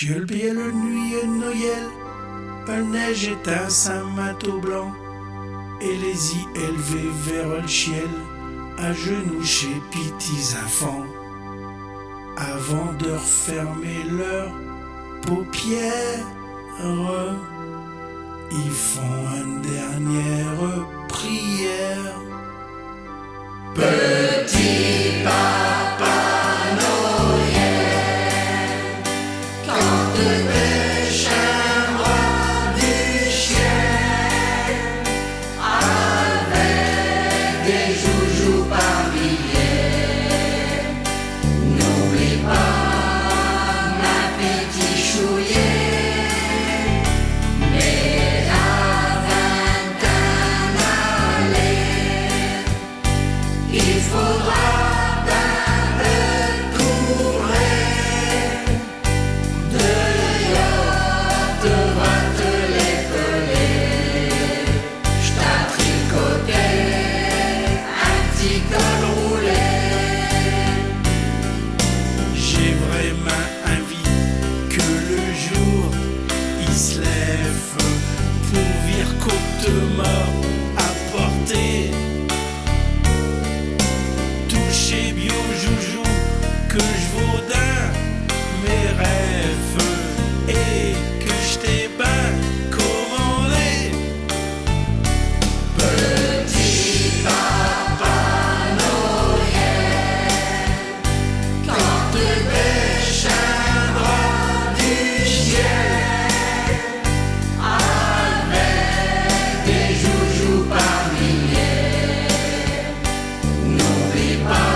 le pied le nuit et Noël, la neige éteint un manteau blanc, et les y élevés vers le ciel, à genoux chez petits enfants, avant de refermer leurs paupières, ils font une dernière prière. Petit papa Noël, quand te descendra du ciel, avec des joujoux par milliers, n'oublie pas ma petite chouillée, mais à 20 ans aller, il faudra bien recourir dehors devant te l'épeler. J't'ai tricoté un petit col roulé. J'ai vraiment envie que le jour il se lève pour dire qu'on te m'a apporté. Toucher bio joujou que je vaux d'un mes rêves et que je t'ai ben commandé. Petit papa Noël, quand te descendra du ciel, avec des joujoux par milliers, n'oublie pas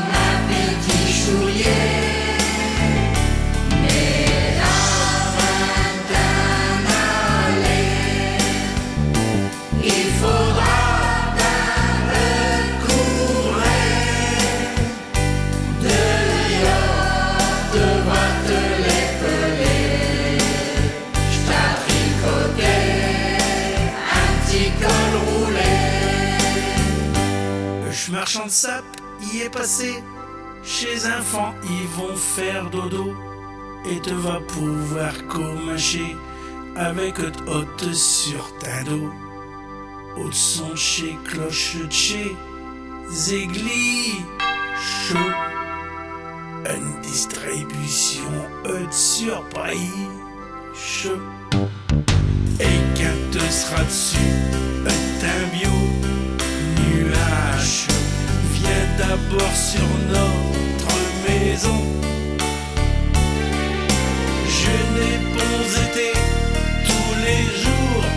ma petite chouillée, mais à 20 ans aller, il faudra bien recourir dehors devant te l'épeler. J't'ai tricoté un petit col roulé. Le marchand de sap y est passé. Chez enfants, ils vont faire dodo. Et te va pouvoir commacher avec haute sur ta dos. Au son chez cloche de chez Zégli chaud. Une distribution de surprise chaud. Et quand te sera dessus, un bio nuage vient d'abord sur notre maison. Je n'ai pas été tous les jours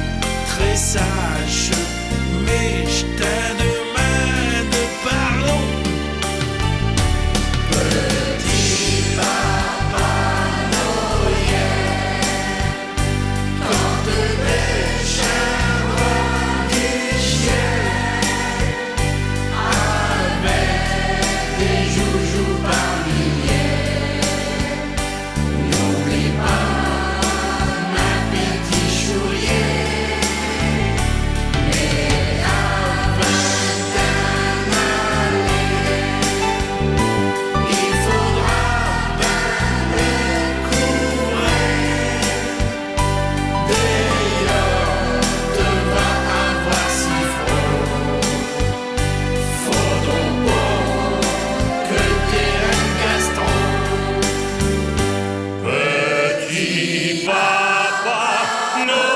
très sage, mais je t'en demande pardon. Petit papa Noël, quand te descendra du ciel, avec des joujoux par milliers, n'oublie pas ma petite chouillée, mais à 20 ans aller, il faudra bien recourir dehors devant avoir si froid. Faut donc pas que t'aies un Gaston. Petit papa Noël.